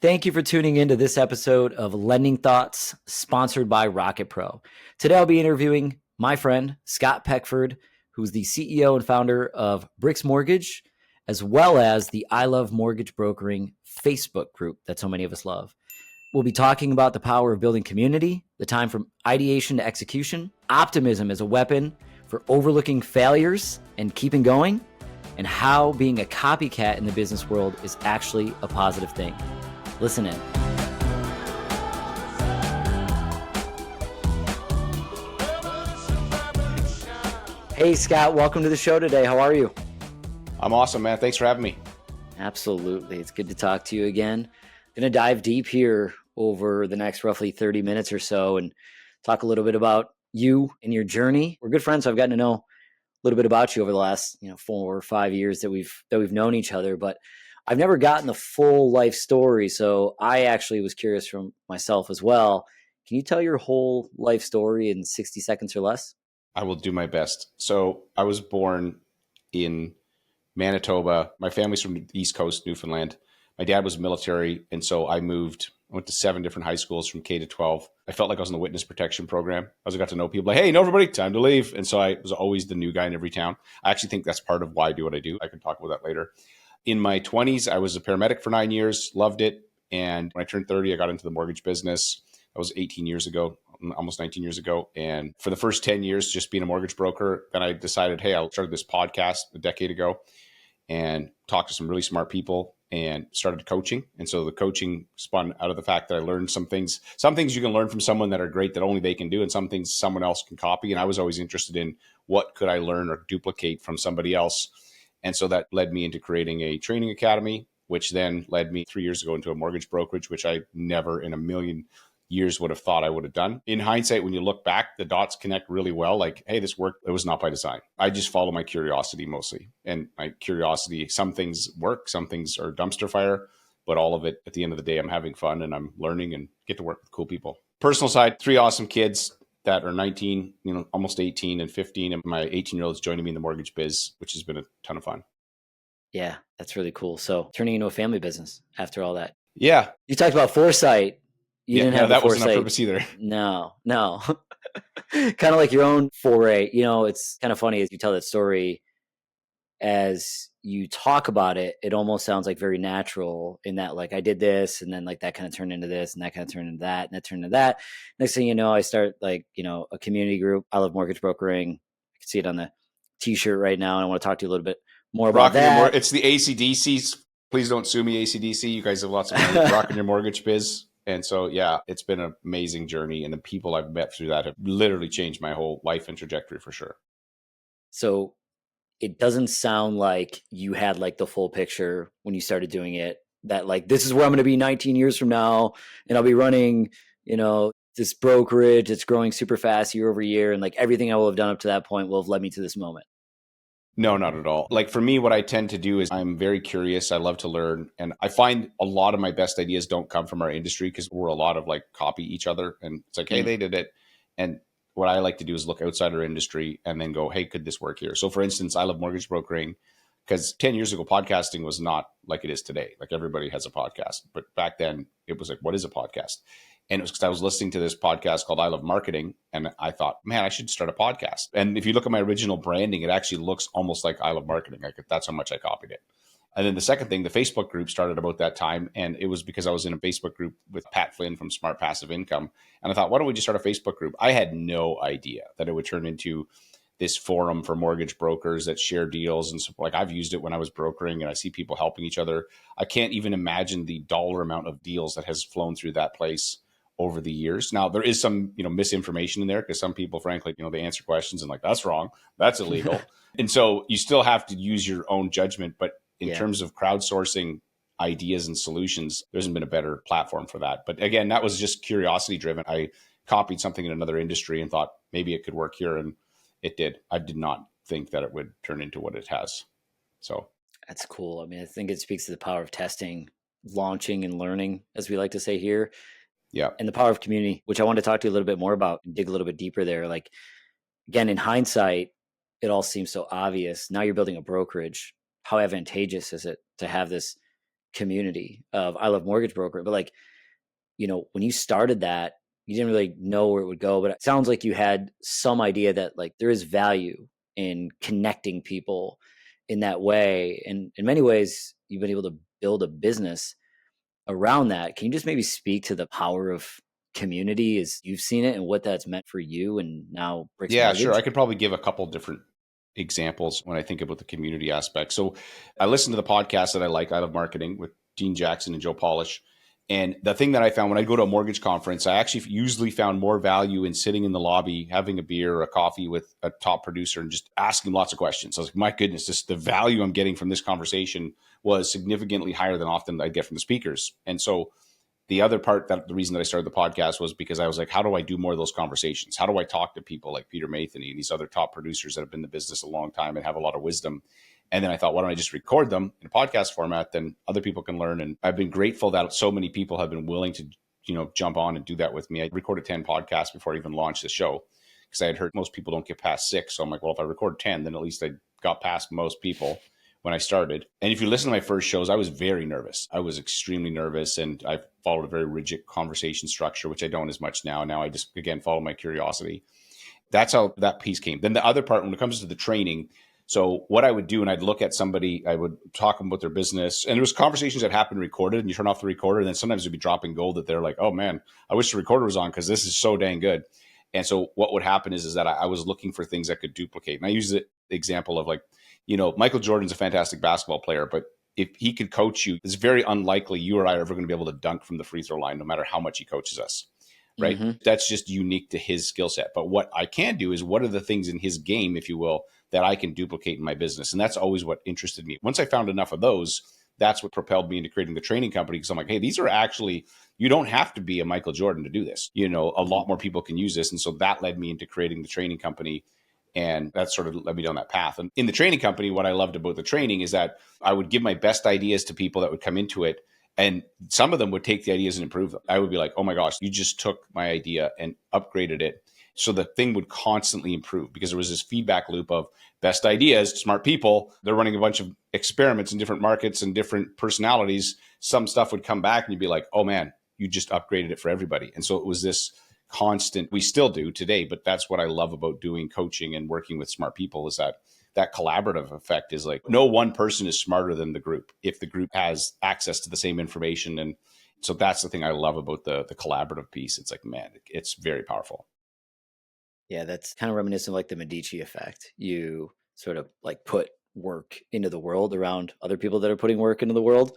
Thank you for tuning in to this episode of Lending Thoughts, sponsored by Rocket Pro. Today I'll be interviewing my friend, Scott Peckford, who's the CEO and founder of BRX Mortgage, as well as the I Love Mortgage Brokering Facebook group that so many of us love. We'll be talking about the power of building community, the time from ideation to execution, optimism as a weapon for overlooking failures and keeping going, and how being a copycat in the business world is actually a positive thing. Listen in. Hey, Scott, welcome to the show today. How are you? I'm awesome, man. Thanks for having me. Absolutely. It's good to talk to you again. I'm going to dive deep here over the next roughly 30 minutes or so and talk a little bit about you and your journey. We're good friends, so I've gotten to know a little bit about you over the last 4 or 5 years that we've known each other, but I've never gotten the full life story, so I actually was curious from myself as well. Can you tell your whole life story in 60 seconds or less? I will do my best. So I was born in Manitoba. My family's from the East Coast, Newfoundland. My dad was military, and so I went to 7 different high schools from K to 12. I felt like I was in the witness protection program. I got to know people like, hey, know everybody, time to leave. And so I was always the new guy in every town. I actually think that's part of why I do what I do. I can talk about that later. In my 20s, I was a paramedic for 9 years, loved it. And when I turned 30, I got into the mortgage business. That was 18 years ago, almost 19 years ago. And for the first 10 years, just being a mortgage broker, then I decided, hey, I'll start this podcast a decade ago and talk to some really smart people and started coaching. And so the coaching spun out of the fact that I learned some things you can learn from someone that are great that only they can do, and some things someone else can copy. And I was always interested in what could I learn or duplicate from somebody else. And so that led me into creating a training academy, which then led me 3 years ago into a mortgage brokerage, which I never in a million years would have thought I would have done. In hindsight, when you look back, the dots connect really well. Like, hey, this worked. It was not by design. I just follow my curiosity mostly. And my curiosity, some things work, some things are dumpster fire, but all of it, at the end of the day, I'm having fun and I'm learning and get to work with cool people. Personal side, 3 awesome kids that are 19, almost 18 and 15. And my 18-year-old is joining me in the mortgage biz, which has been a ton of fun. Yeah, that's really cool. So turning into a family business after all that. Yeah. You talked about foresight. You didn't have that foresight. wasn't on purpose either. No. Kind of like your own foray. It's kind of funny as you tell that story, as you talk about it, it almost sounds like very natural in that, like, I did this and then like that kind of turned into this and that kind of turned into that and that turned into that. Next thing you know, I start a community group. I love mortgage brokering. I can see it on the t-shirt right now. And I want to talk to you a little bit more about that. It's the ACDCs. Please don't sue me, ACDC. You guys have lots of money rocking your mortgage biz. And so, yeah, it's been an amazing journey. And the people I've met through that have literally changed my whole life and trajectory for sure. So it doesn't sound like you had like the full picture when you started doing it, that like, this is where I'm going to be 19 years from now. And I'll be running, this brokerage that's growing super fast year over year. And like everything I will have done up to that point will have led me to this moment. No, not at all. Like for me, what I tend to do is I'm very curious. I love to learn. And I find a lot of my best ideas don't come from our industry because we're a lot of like copy each other. And it's like, hey, they did it. And what I like to do is look outside our industry and then go, hey, could this work here? So for instance, I love mortgage brokering because 10 years ago, podcasting was not like it is today. Like everybody has a podcast. But back then it was like, what is a podcast? And it was because I was listening to this podcast called I Love Marketing. And I thought, man, I should start a podcast. And if you look at my original branding, it actually looks almost like I Love Marketing. That's how much I copied it. And then the second thing, the Facebook group started about that time. And it was because I was in a Facebook group with Pat Flynn from Smart Passive Income. And I thought, why don't we just start a Facebook group? I had no idea that it would turn into this forum for mortgage brokers that share deals. And so, like, I've used it when I was brokering and I see people helping each other. I can't even imagine the dollar amount of deals that has flown through that place over the years. Now, there is some, misinformation in there because some people, frankly, they answer questions and like, that's wrong, that's illegal. And so you still have to use your own judgment. But in terms of crowdsourcing ideas and solutions, there hasn't been a better platform for that. But again, that was just curiosity driven. I copied something in another industry and thought maybe it could work here. And it did. I did not think that it would turn into what it has. So that's cool. I mean, I think it speaks to the power of testing, launching and learning, as we like to say here. Yeah. And the power of community, which I want to talk to you a little bit more about, dig a little bit deeper there. Like, again, in hindsight, it all seems so obvious. Now you're building a brokerage. How advantageous is it to have this community of I Love Mortgage Broker, but like, when you started that, you didn't really know where it would go, but it sounds like you had some idea that like there is value in connecting people in that way. And in many ways, you've been able to build a business around that. Can you just maybe speak to the power of community as you've seen it and what that's meant for you and now Bricks Yeah, sure. I Mortgage? could probably give a couple different examples when I think about the community aspect. So I listen to the podcast that I like, I Love Marketing, with Dean Jackson and Joe Polish. And the thing that I found when I go to a mortgage conference, I actually usually found more value in sitting in the lobby, having a beer or a coffee with a top producer and just asking lots of questions. I was like, my goodness, the value I'm getting from this conversation was significantly higher than often I get from the speakers. And so the other part, that the reason that I started the podcast was because I was like, how do I do more of those conversations? How do I talk to people like Peter Matheny and these other top producers that have been in the business a long time and have a lot of wisdom? And then I thought, why don't I just record them in a podcast format? Then other people can learn. And I've been grateful that so many people have been willing to, jump on and do that with me. I recorded 10 podcasts before I even launched the show because I had heard most people don't get past 6. So I'm like, well, if I record 10, then at least I got past most people when I started. And if you listen to my first shows, I was very nervous. I was extremely nervous, and I followed a very rigid conversation structure, which I don't as much now. Now I just, again, follow my curiosity. That's how that piece came. Then the other part, when it comes to the training, so what I would do, and I'd look at somebody, I would talk about their business, and there was conversations that happened recorded, and you turn off the recorder, and then sometimes it'd be dropping gold that they're like, oh man, I wish the recorder was on because this is so dang good. And so what would happen is that I was looking for things that could duplicate. And I use the example of like, Michael Jordan's a fantastic basketball player, but if he could coach you, it's very unlikely you or I are ever going to be able to dunk from the free throw line, no matter how much he coaches us. Right. Mm-hmm. That's just unique to his skill set. But what I can do is, what are the things in his game, if you will, that I can duplicate in my business? And that's always what interested me. Once I found enough of those, that's what propelled me into creating the training company. Because I'm like, hey, these are actually, you don't have to be a Michael Jordan to do this. A lot more people can use this. And so that led me into creating the training company. And that sort of led me down that path. And in the training company, what I loved about the training is that I would give my best ideas to people that would come into it. And some of them would take the ideas and improve them. I would be like, oh my gosh, you just took my idea and upgraded it. So the thing would constantly improve, because there was this feedback loop of best ideas, smart people. They're running a bunch of experiments in different markets and different personalities. Some stuff would come back and you'd be like, oh man, you just upgraded it for everybody. And so it was this constant, we still do today, but that's what I love about doing coaching and working with smart people, is that collaborative effect is like, no one person is smarter than the group if the group has access to the same information. And so that's the thing I love about the collaborative piece. It's like, man, it's very powerful. Yeah, that's kind of reminiscent of like the Medici effect. You sort of like put work into the world around other people that are putting work into the world,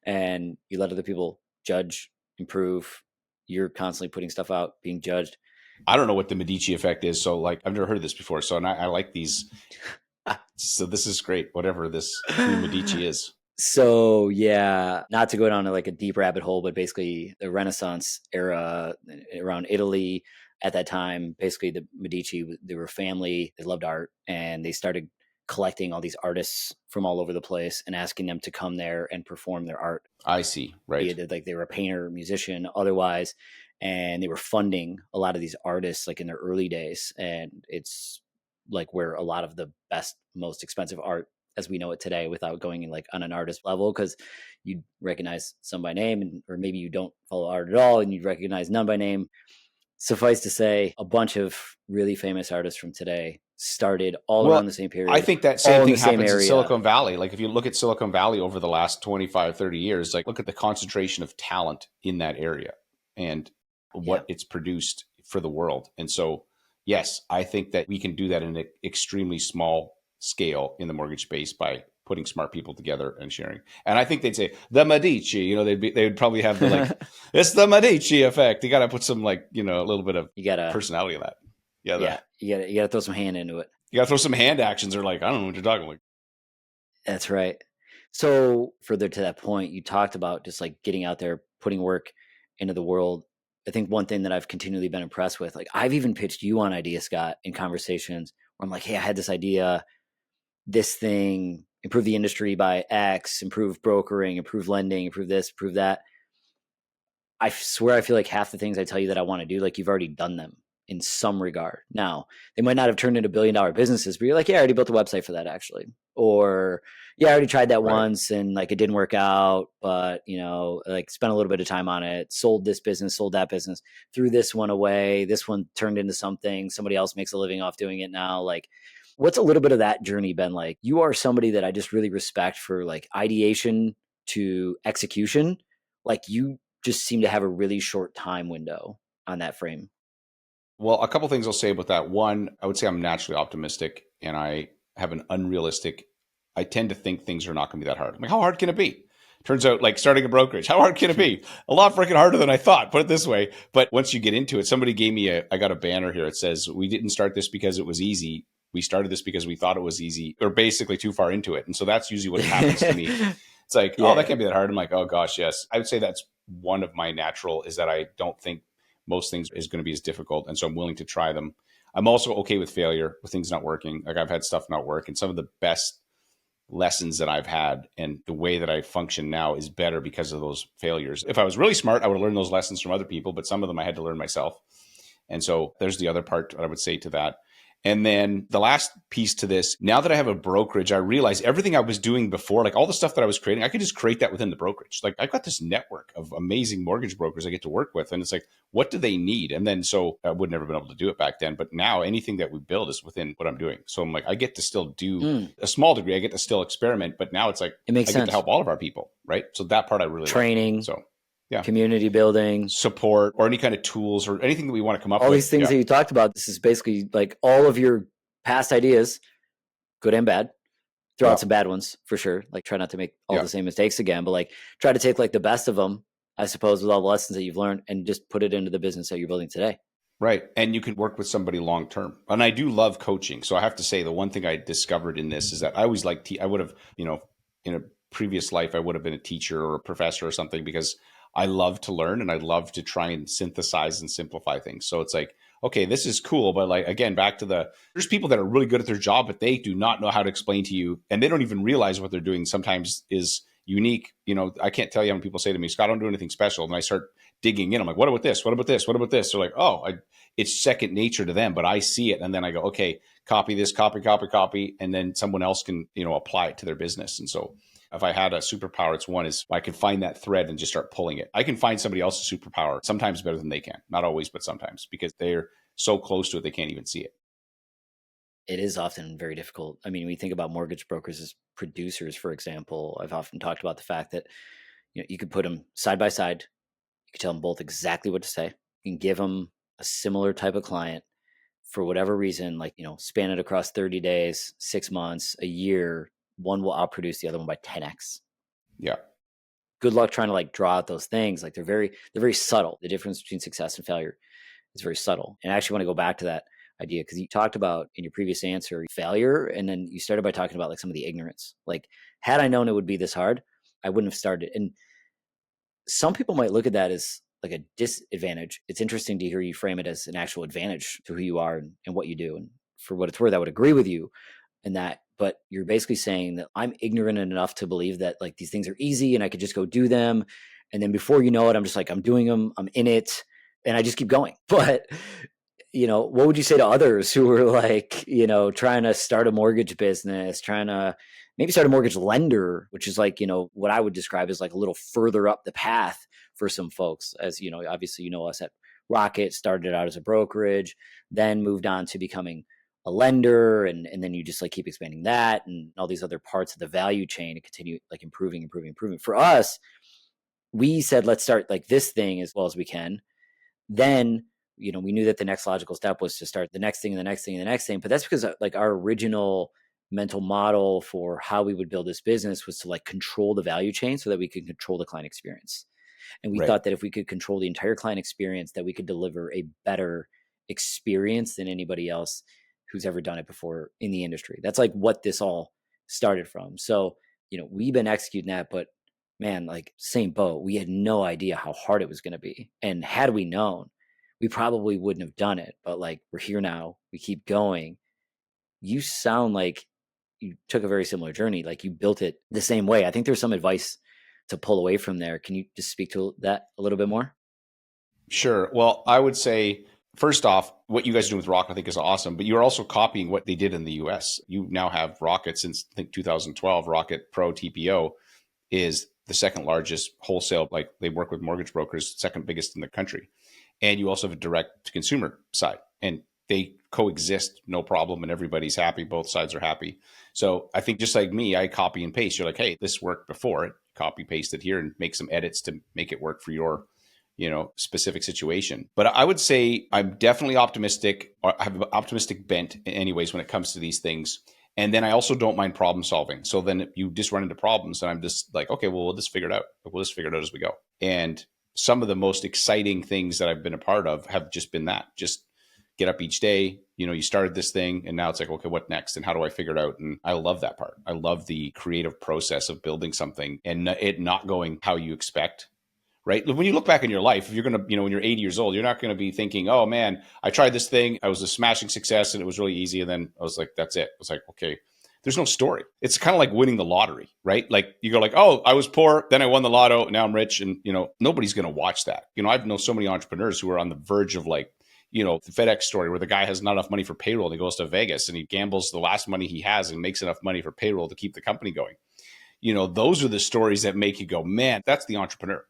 and you let other people judge, improve. You're constantly putting stuff out, being judged. I don't know what the Medici effect is. So like, I've never heard of this before. So I like these. So this is great, whatever this new Medici is. So yeah, not to go down to like a deep rabbit hole, but basically the Renaissance era around Italy at that time, basically the Medici, they were family, they loved art, and they started collecting all these artists from all over the place and asking them to come there and perform their art. I see. Right. Like they were a painter, musician, otherwise, and they were funding a lot of these artists like in their early days. And it's like where a lot of the best, most expensive art as we know it today, without going in like on an artist level, because you recognize some by name, and or maybe you don't follow art at all and you recognize none by name. Suffice to say, a bunch of really famous artists from today started all around the same period. I think that same thing happens in Silicon Valley. Like if you look at Silicon Valley over the last 25, 30 years, like look at the concentration of talent in that area and what it's produced for the world. And so, yes, I think that we can do that in an extremely small scale in the mortgage space by putting smart people together and sharing. And I think they'd say the Medici, they would probably have the like, it's the Medici effect. You got to put some like, a little bit of personality in that. Yeah. You got to throw some hand into it. You got to throw some hand actions. Or like, I don't know what you're talking about. That's right. So further to that point, you talked about just like getting out there, putting work into the world. I think one thing that I've continually been impressed with, like I've even pitched you on ideas, Scott, in conversations where I'm like, hey, I had this idea, this thing, improve the industry by X, improve brokering, improve lending, improve this, improve that. I swear I feel like half the things I tell you that I want to do, like you've already done them in some regard. Now, they might not have turned into $1 billion businesses, but you're like, yeah, I already built a website for that actually. or yeah, I already tried that Right. once and like it didn't work out, but like spent a little bit of time on it, sold this business, sold that business, threw this one away, this one turned into something, somebody else makes a living off doing it now. Like, what's a little bit of that journey been like? You are somebody that I just really respect for like ideation to execution. Like, you just seem to have a really short time window on that frame. Well, a couple things I'll say about that. One, I would say I'm naturally optimistic and I have an unrealistic, I tend to think things are not going to be that hard. I'm like, how hard can it be? Turns out, like starting a brokerage, how hard can it be? A lot freaking harder than I thought, put it this way. But once you get into it, somebody gave me I got a banner here. It says, we didn't start this because it was easy. We started this because we thought it was easy, or basically too far into it. And so that's usually what happens to me. It's like, oh, that Yeah. can't be that hard. I'm like, oh gosh, yes. I would say that's one of my natural is that I don't think most things is going to be as difficult. And so I'm willing to try them. I'm also okay with failure, with things not working. Like I've had stuff not work. And some of the best lessons that I've had and the way that I function now is better because of those failures. If I was really smart, I would have learned those lessons from other people, but some of them I had to learn myself. And so there's the other part I would say to that. And then the last piece to this, now that I have a brokerage, I realize everything I was doing before, like all the stuff that I was creating, I could just create that within the brokerage. Like I've got this network of amazing mortgage brokers I get to work with. And it's like, what do they need? And then so I would never been able to do it back then. But now anything that we build is within what I'm doing. So I'm like, I get to still do a small degree. I get to still experiment. But now it's like, It makes I get sense. to help all of our people. Right. So that part I really Training, like. So yeah, community building, support or any kind of tools or anything that we want to come up all with. these things Yeah. that you talked about. This is basically like all of your past ideas, good and bad. Throw out some bad ones for sure. Like try not to make all the same mistakes again, but like try to take like the best of them, I suppose, with all the lessons that you've learned and just put it into the business that you're building today. Right. And you can work with somebody long term. And I do love coaching. So I have to say, the one thing I discovered in this is that I always like, I would have, in a previous life, I would have been a teacher or a professor or something because I love to learn and I love to try and synthesize and simplify things. So it's like, okay, this is cool. But like, again, back to there's people that are really good at their job, but they do not know how to explain to you. And they don't even realize what they're doing sometimes is unique. I can't tell you how many people say to me, Scott, I don't do anything special. And I start digging in. I'm like, what about this? What about this? What about this? They're like, oh, it's second nature to them, but I see it. And then I go, okay, copy this, copy. And then someone else can, apply it to their business. And so if I had a superpower, it's one is I can find that thread and just start pulling it. I can find somebody else's superpower sometimes better than they can. Not always, but sometimes because they're so close to it, they can't even see it. It is often very difficult. I mean, we think about mortgage brokers as producers, for example. I've often talked about the fact that you could put them side by side. You could tell them both exactly what to say. You can give them a similar type of client for whatever reason, like, span it across 30 days, 6 months, a year. One will outproduce the other one by 10x. Yeah. Good luck trying to like draw out those things. Like they're very subtle. The difference between success and failure is very subtle. And I actually want to go back to that idea because you talked about in your previous answer failure, and then you started by talking about like some of the ignorance. Like, had I known it would be this hard, I wouldn't have started. And some people might look at that as like a disadvantage. It's interesting to hear you frame it as an actual advantage to who you are and what you do. And for what it's worth, I would agree with you in that. But you're basically saying that I'm ignorant enough to believe that like these things are easy and I could just go do them. And then before you know it, I'm just like, I'm doing them, I'm in it, and I just keep going. But what would you say to others who are like, trying to start a mortgage business, trying to maybe start a mortgage lender, which is like, what I would describe as like a little further up the path for some folks. As obviously, us at Rocket started out as a brokerage, then moved on to becoming a lender. And then you just like keep expanding that and all these other parts of the value chain and continue like improving. For us, we said, let's start like this thing as well as we can. Then we knew that the next logical step was to start the next thing and the next thing and the next thing. But that's because like our original mental model for how we would build this business was to like control the value chain so that we could control the client experience. And we thought that if we could control the entire client experience, that we could deliver a better experience than anybody else who's ever done it before in the industry. That's like what this all started from. So, we've been executing that, but man, like same boat. We had no idea how hard it was going to be. And had we known, we probably wouldn't have done it. But like we're here now, we keep going. You sound like you took a very similar journey. Like you built it the same way. I think there's some advice to pull away from there. Can you just speak to that a little bit more? Sure. Well, I would say First off, what you guys are doing with Rocket, I think, is awesome, but you're also copying what they did in the US. You now have Rocket since, I think, 2012. Rocket Pro TPO is the second largest wholesale, like they work with mortgage brokers, second biggest in the country. And you also have a direct to consumer side, and they coexist no problem, and everybody's happy. Both sides are happy. So I think just like me, I copy and paste. You're like, hey, this worked before, copy paste it here and make some edits to make it work for your specific situation. But I would say I'm definitely optimistic, or I have an optimistic bent anyways when it comes to these things. And then I also don't mind problem solving. So then you just run into problems and I'm just like, okay, well, we'll just figure it out. We'll just figure it out as we go. And some of the most exciting things that I've been a part of have just been that. Just get up each day. You started this thing and now it's like, okay, what next? And how do I figure it out? And I love that part. I love the creative process of building something and it not going how you expect. Right? When you look back in your life, if you're going to, when you're 80 years old, you're not going to be thinking, oh man, I tried this thing. I was a smashing success and it was really easy. And then I was like, that's it. I was like, okay, there's no story. It's kind of like winning the lottery, right? Like you go like, oh, I was poor. Then I won the lotto. Now I'm rich. And, nobody's going to watch that. I've known so many entrepreneurs who are on the verge of like, the FedEx story where the guy has not enough money for payroll and he goes to Vegas and he gambles the last money he has and makes enough money for payroll to keep the company going. Those are the stories that make you go, man, that's the entrepreneur.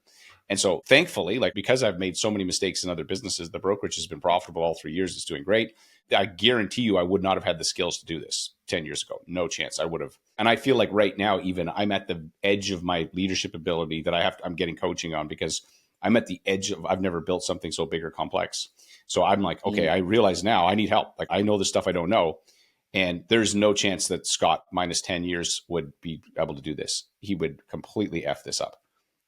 And so thankfully, like because I've made so many mistakes in other businesses, the brokerage has been profitable all 3 years. It's doing great. I guarantee you I would not have had the skills to do this 10 years ago. No chance I would have. And I feel like right now, even I'm at the edge of my leadership ability that I'm getting coaching on because I'm at the edge of, I've never built something so big or complex. So I'm like, okay, I realize now I need help. Like I know the stuff I don't know. And there's no chance that Scott minus 10 years would be able to do this. He would completely F this up.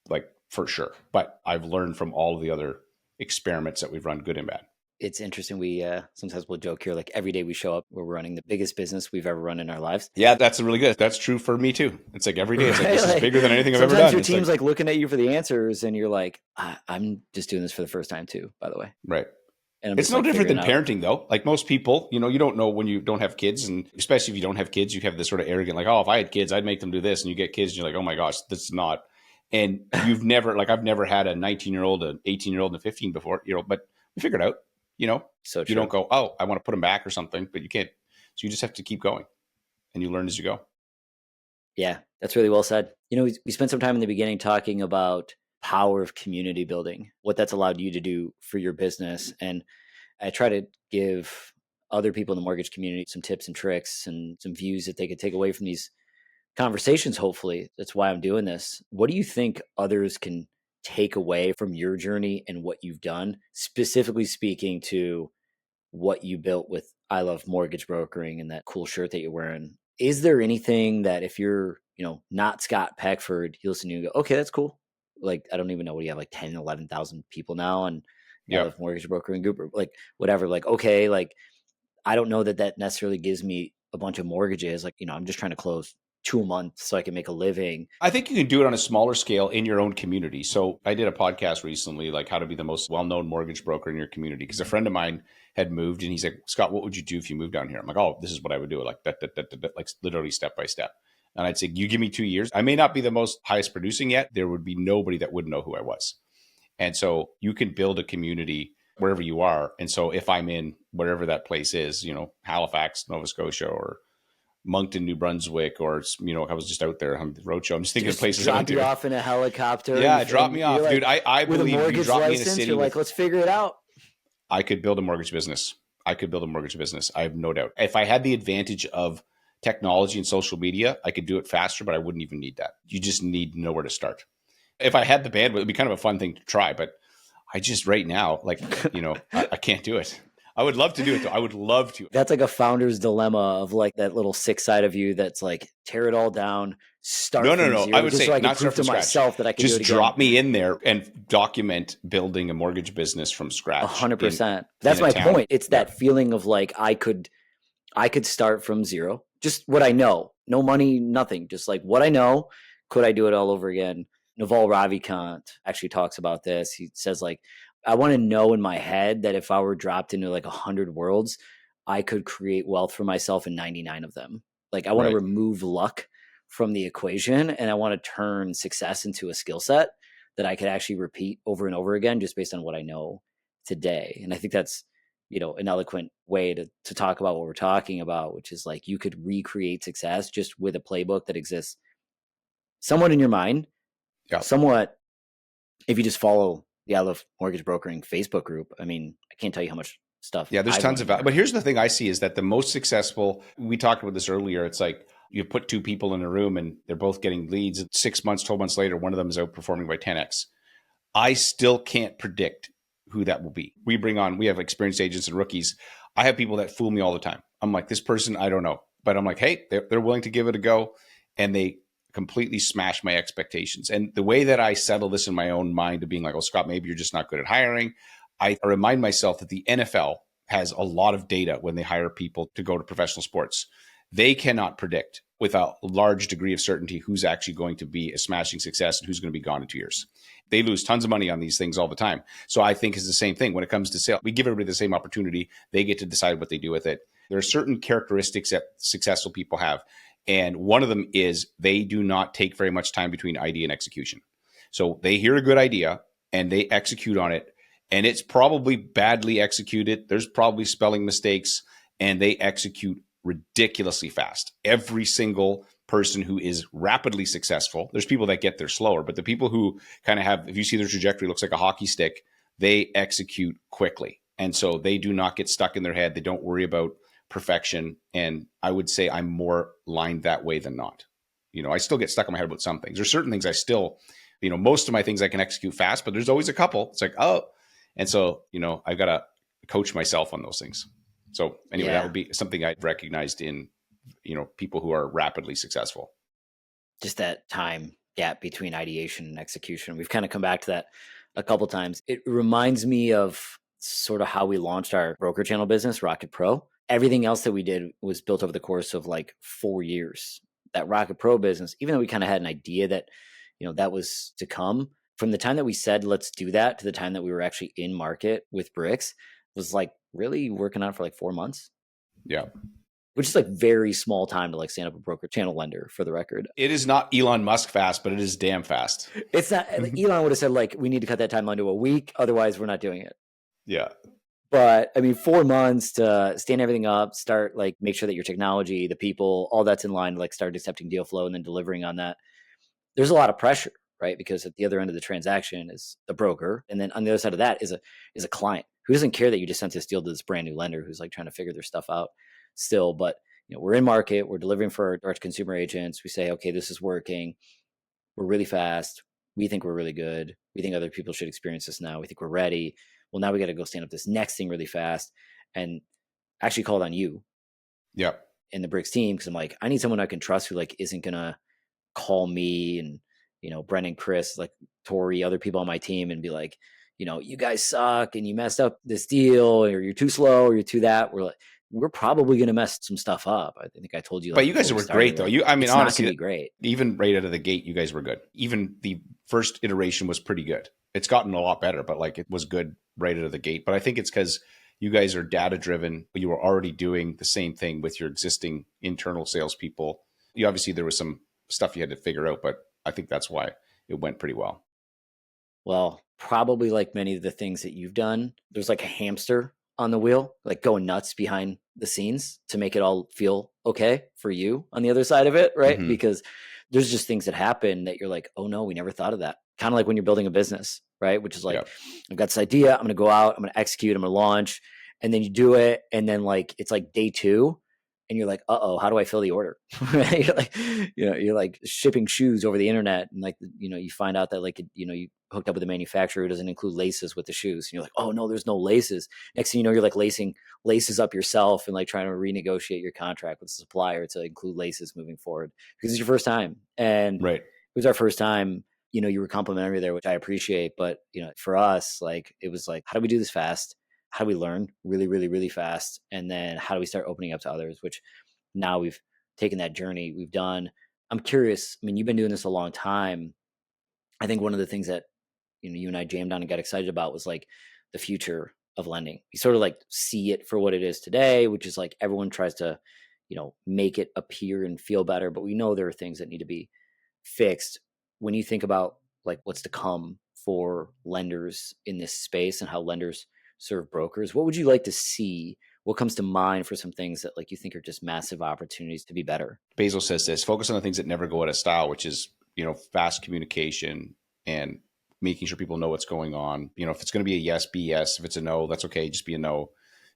Like for sure. But I've learned from all of the other experiments that we've run, good and bad. It's interesting. We sometimes we'll joke here, like every day we show up, we're running the biggest business we've ever run in our lives. Yeah, that's really good. That's true for me too. It's like every day, it's like, this is bigger than anything I've ever done. Sometimes your team's like looking at you for the answers and you're like, I'm just doing this for the first time too, by the way. Right. And it's no different than parenting though. Like most people, you don't know when you don't have kids, and especially if you don't have kids, you have this sort of arrogant, like, oh, if I had kids, I'd make them do this. And you get kids and you're like, oh my gosh, this is not. And you've never, like, I've never had a 19-year-old, an 18-year-old, and a 15 before, but we figured out, so you don't go, oh, I want to put them back or something, but you can't. So you just have to keep going and you learn as you go. Yeah, that's really well said. We spent some time in the beginning talking about power of community building, what that's allowed you to do for your business. And I try to give other people in the mortgage community some tips and tricks and some views that they could take away from these conversations. Hopefully, that's why I'm doing this. What do you think others can take away from your journey and what you've done, specifically speaking to what you built with I Love Mortgage Brokering and that cool shirt that you're wearing? Is there anything that if you're, not Scott Peckford, you listen to and go, okay, that's cool. Like, I don't even know what do you have, like 10, 11,000 people now on I Love Mortgage Brokering group, or like whatever, like, okay, like, I don't know that necessarily gives me a bunch of mortgages. Like, I'm just trying to close 2 a month so I can make a living. I think you can do it on a smaller scale in your own community. So I did a podcast recently, like how to be the most well-known mortgage broker in your community. Because a friend of mine had moved and he's like, Scott, what would you do if you moved down here? I'm like, oh, this is what I would do. Like that, like literally step by step. And I'd say, you give me 2 years. I may not be the most highest producing yet. There would be nobody that wouldn't know who I was. And so you can build a community wherever you are. And so if I'm in wherever that place is, Halifax, Nova Scotia, or Moncton, New Brunswick, or I was just out there on the roadshow. I'm just thinking of places. Drop you off in a helicopter. Yeah, drop me off, dude. I believe you drop me in a city. You're like, let's figure it out. I could build a mortgage business. I have no doubt. If I had the advantage of technology and social media, I could do it faster, but I wouldn't even need that. You just need to know where to start. If I had the bandwidth, it'd be kind of a fun thing to try, but I just right now, like, I can't do it. I would love to do it though. I would love to. That's like a founder's dilemma of like that little sick side of you that's like, tear it all down, start from zero. I would say so I not prove to myself that I can just do it again. drop me in there and document building a mortgage business from scratch. 100%. That's my point. It's that feeling of like, I could start from zero. Just what I know, no money, nothing. Just like what I know. Could I do it all over again? Naval Ravikant actually talks about this. He says like, I want to know in my head that if I were dropped into like 100 worlds, I could create wealth for myself in 99 of them. Like I want to remove luck from the equation, and I want to turn success into a skill set that I could actually repeat over and over again just based on what I know today. And I think that's an eloquent way to talk about what we're talking about, which is like you could recreate success just with a playbook that exists somewhat in your mind, Yeah. somewhat if you just follow the I Love Mortgage Brokering Facebook group. I mean, I can't tell you how much stuff Yeah, there's I've tons learned of in value. But there. here's the thing I see is that the most successful, we talked about this earlier, it's like you put two people in a room and they're both getting leads. 6 months, 12 months later, one of them is outperforming by 10x. I still can't predict who that will be. We have experienced agents and rookies. I have people that fool me all the time. I'm like, this person, I don't know. But I'm like, hey, they're willing to give it a go. And they completely smash my expectations. And the way that I settle this in my own mind of being like, oh, Scott, maybe you're just not good at hiring. I remind myself that the NFL has a lot of data when they hire people to go to professional sports. They cannot predict with a large degree of certainty who's actually going to be a smashing success and who's going to be gone in 2 years. They lose tons of money on these things all the time. So I think it's the same thing when it comes to sale. We give everybody the same opportunity. They get to decide what they do with it. There are certain characteristics that successful people have. And one of them is they do not take very much time between idea and execution. So they hear a good idea and they execute on it. And it's probably badly executed. There's probably spelling mistakes, and they execute ridiculously fast. Every single person who is rapidly successful, there's people that get there slower, but the people who kind of have, if you see their trajectory, looks like a hockey stick, they execute quickly. And so they do not get stuck in their head. They don't worry about perfection. And I would say I'm more lined that way than not. I still get stuck in my head about some things. There's certain things I still, most of my things I can execute fast, but there's always a couple. It's like, oh, and so, I've got to coach myself on those things. So anyway, that would be something I've recognized in, people who are rapidly successful. Just that time gap between ideation and execution. We've kind of come back to that a couple times. It reminds me of sort of how we launched our broker channel business, Rocket Pro. Everything else that we did was built over the course of like 4 years. That Rocket Pro business, even though we kind of had an idea that, that was to come, from the time that we said, let's do that, to the time that we were actually in market with BRX, was like really working on it for like 4 months. Yeah. Which is like very small time to like stand up a broker channel lender, for the record. It is not Elon Musk fast, but it is damn fast. It's not, Elon would have said like, we need to cut that timeline to a week. Otherwise we're not doing it. Yeah. But I mean, 4 months to stand everything up, start like, make sure that your technology, the people, all that's in line, like start accepting deal flow and then delivering on that. There's a lot of pressure, right? Because at the other end of the transaction is the broker. And then on the other side of that is a client who doesn't care that you just sent this deal to this brand new lender who's like trying to figure their stuff out still. But we're in market, we're delivering for our direct consumer agents. We say, okay, this is working. We're really fast. We think we're really good. We think other people should experience this now. We think we're ready. Well, now we got to go stand up this next thing really fast. And actually called on you. Yep. In the BRX team, because I'm like, I need someone I can trust who like isn't gonna call me and Brennan, Chris, like Tori, other people on my team and be like, you guys suck and you messed up this deal, or you're too slow, or you're too that. We're probably going to mess some stuff up. I think I told you. But you guys were great, though. Like, honestly, it's not going to be great. Even right out of the gate, you guys were good. Even the first iteration was pretty good. It's gotten a lot better, but like it was good right out of the gate. But I think it's because you guys are data driven. You were already doing the same thing with your existing internal salespeople. Obviously, there was some stuff you had to figure out, but I think that's why it went pretty well. Well, probably like many of the things that you've done, there's like a hamster on the wheel, like going nuts behind the scenes to make it all feel okay for you on the other side of it, right? Mm-hmm. Because there's just things that happen that you're like, oh no, we never thought of that. Kind of like when you're building a business, right? Which is like, I've got this idea, I'm going to go out, I'm going to execute, I'm going to launch, and then you do it, and then like it's like day 2, and you're like, uh-oh, how do I fill the order? You're like, you're like shipping shoes over the internet, and like, you find out that like, you hooked up with a manufacturer who doesn't include laces with the shoes. And you're like, oh no, there's no laces. Next thing you know, you're like lacing laces up yourself and like trying to renegotiate your contract with the supplier to include laces moving forward because it's your first time. And right. It was our first time. You were complimentary there, which I appreciate. But, for us, like, it was like, how do we do this fast? How do we learn really, really, really fast? And then how do we start opening up to others, which now we've taken that journey we've done. I'm curious. I mean, you've been doing this a long time. I think one of the things that, you and I jammed on and got excited about was like the future of lending. You sort of like see it for what it is today, which is like everyone tries to, make it appear and feel better. But we know there are things that need to be fixed. When you think about like what's to come for lenders in this space and how lenders serve brokers. What would you like to see? What comes to mind for some things that like you think are just massive opportunities to be better? Basil says this: focus on the things that never go out of style, which is, fast communication and making sure people know what's going on. If it's going to be a yes, be yes. If it's a no, that's okay. Just be a no.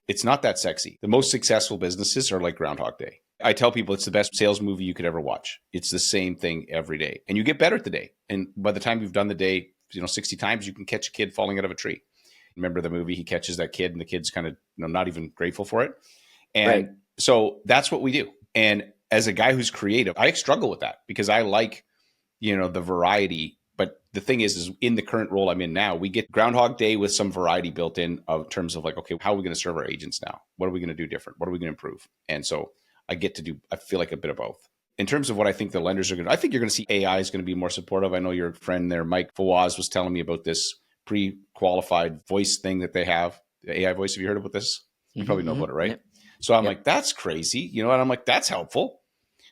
It's not that sexy. The most successful businesses are like Groundhog Day. I tell people it's the best sales movie you could ever watch. It's the same thing every day, and you get better at the day. And by the time you've done the day, 60 times, you can catch a kid falling out of a tree. Remember the movie? He catches that kid, and the kid's kind of not even grateful for it. And Right. so that's what we do. And as a guy who's creative, I struggle with that because I like, the variety. But the thing is in the current role I'm in now, we get Groundhog Day with some variety built in of terms of like, okay, how are we going to serve our agents now? What are we going to do different? What are we going to improve? And so I feel like a bit of both. In terms of what I think the lenders are going to, I think you're going to see AI is going to be more supportive. I know your friend there, Mike Fawaz, was telling me about this pre-qualified voice thing that they have, the AI voice. Have you heard about this? You probably know about it, right? Yep. So I'm like, that's crazy, and I'm like, that's helpful.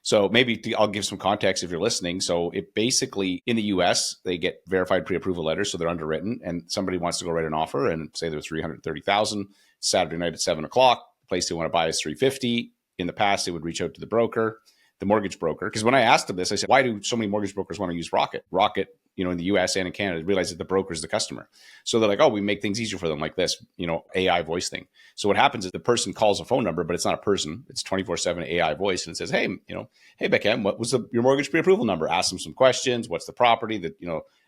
So maybe I'll give some context if you're listening. So it basically, in the US, they get verified pre-approval letters. So they're underwritten, and somebody wants to go write an offer and say they're 330,000 Saturday night at 7:00. The place they want to buy is 350. In the past, they would reach out to the broker, the mortgage broker. Because when I asked them this, I said, why do so many mortgage brokers want to use Rocket? Rocket, in the US and in Canada, realize that the broker is the customer. So they're like, oh, we make things easier for them like this, AI voice thing. So what happens is the person calls a phone number, but it's not a person. It's 24/7 AI voice. And it says, hey, hey, Beckham, what was your mortgage pre-approval number? Ask them some questions. What's the property that,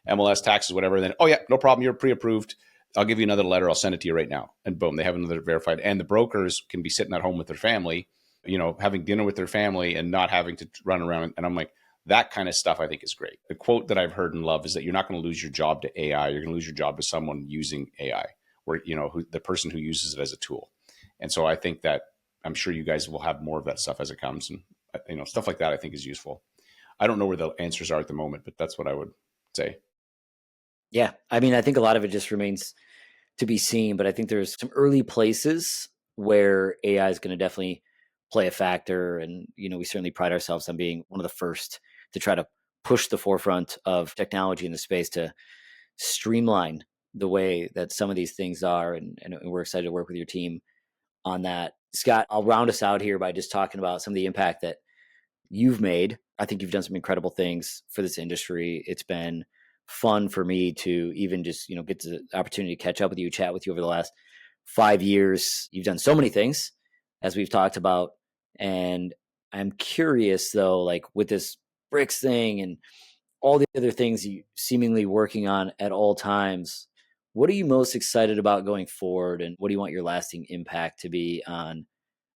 MLS taxes, whatever. And then, oh yeah, no problem. You're pre-approved. I'll give you another letter. I'll send it to you right now. And boom, they have another verified. And the brokers can be sitting at home with their family, having dinner with their family and not having to run around. And I'm like, that kind of stuff I think is great. The quote that I've heard and love is that you're not going to lose your job to AI. You're going to lose your job to someone using AI, or, the person who uses it as a tool. And so I think that I'm sure you guys will have more of that stuff as it comes. And, stuff like that I think is useful. I don't know where the answers are at the moment, but that's what I would say. Yeah. I mean, I think a lot of it just remains to be seen, but I think there's some early places where AI is going to definitely play a factor. And, we certainly pride ourselves on being one of the first to try to push the forefront of technology in the space to streamline the way that some of these things are. And we're excited to work with your team on that. Scott, I'll round us out here by just talking about some of the impact that you've made. I think you've done some incredible things for this industry. It's been fun for me to even just, get the opportunity to catch up with you, chat with you over the last 5 years. You've done so many things, as we've talked about. And I'm curious though, like with this BRX thing and all the other things you seemingly working on at all times, what are you most excited about going forward? And what do you want your lasting impact to be on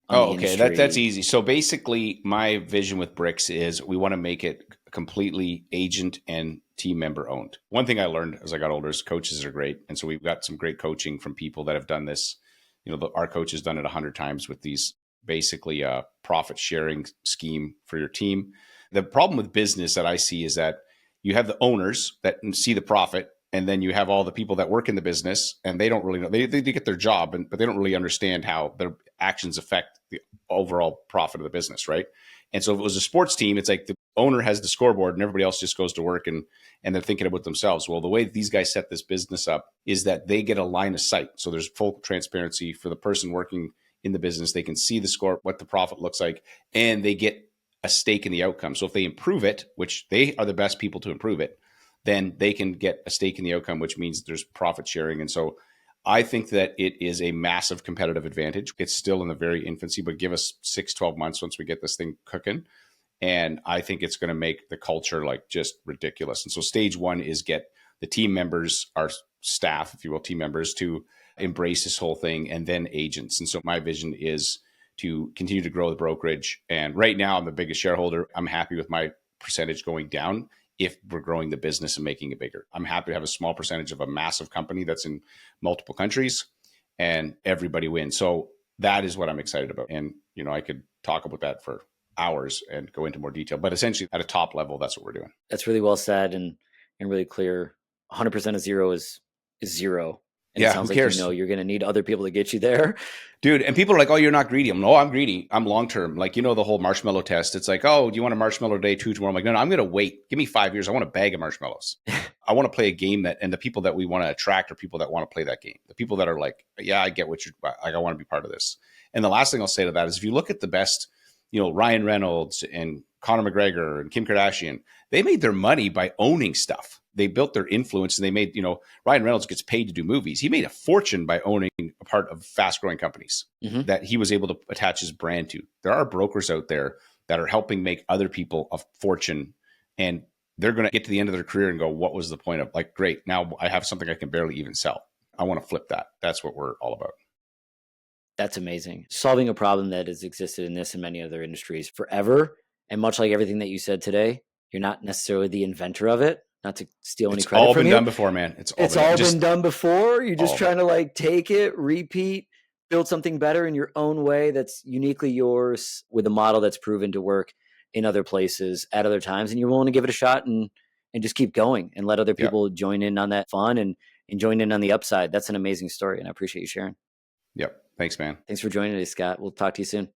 the Oh, okay. industry? That's easy. So basically, my vision with BRX is we want to make it completely agent and team member owned. One thing I learned as I got older is coaches are great, and so we've got some great coaching from people that have done this. Our coach has done it 100 times with these basically a profit sharing scheme for your team. The problem with business that I see is that you have the owners that see the profit, and then you have all the people that work in the business, and they don't really know. They get their job, but they don't really understand how their actions affect the overall profit of the business, right? And so if it was a sports team, it's like the owner has the scoreboard and everybody else just goes to work and they're thinking about themselves. Well, the way these guys set this business up is that they get a line of sight. So there's full transparency for the person working in the business. They can see the score, what the profit looks like, and they get a stake in the outcome. So if they improve it, which they are the best people to improve it, then they can get a stake in the outcome, which means there's profit sharing. And so I think that it is a massive competitive advantage. It's still in the very infancy, but give us 6-12 months once we get this thing cooking. And I think it's going to make the culture like just ridiculous. And so stage one is get the team members, our staff, if you will, team members, to embrace this whole thing, and then agents. And so my vision is to continue to grow the brokerage. And right now I'm the biggest shareholder. I'm happy with my percentage going down if we're growing the business and making it bigger. I'm happy to have a small percentage of a massive company that's in multiple countries and everybody wins. So that is what I'm excited about. And, I could talk about that for hours and go into more detail, but essentially at a top level, that's what we're doing. That's really well said and really clear. 100% of zero is zero. And it Yeah, sounds who like, cares? you're going to need other people to get you there. Dude, and people are like, oh, you're not greedy. I'm greedy. I'm long-term. Like, the whole marshmallow test. It's like, oh, do you want a marshmallow day 2 tomorrow? I'm like, no, I'm going to wait. Give me 5 years. I want a bag of marshmallows. I want to play a game and the people that we want to attract are people that want to play that game. The people that are like, yeah, I get what you're like. I want to be part of this. And the last thing I'll say to that is if you look at the best, Ryan Reynolds and Conor McGregor and Kim Kardashian, they made their money by owning stuff. They built their influence and they made, Ryan Reynolds gets paid to do movies. He made a fortune by owning a part of fast growing companies that he was able to attach his brand to. There are brokers out there that are helping make other people a fortune, and they're going to get to the end of their career and go, what was the point of, like, great, now I have something I can barely even sell. I want to flip that. That's what we're all about. That's amazing. Solving a problem that has existed in this and many other industries forever. And much like everything that you said today, you're not necessarily the inventor of it. Not to steal any credit from you. It's all been done before, man. It's all been done before. You're just trying to like take it, repeat, build something better in your own way that's uniquely yours with a model that's proven to work in other places at other times. And you're willing to give it a shot and just keep going and let other people join in on that fun and join in on the upside. That's an amazing story. And I appreciate you sharing. Yep. Thanks, man. Thanks for joining us, Scott. We'll talk to you soon.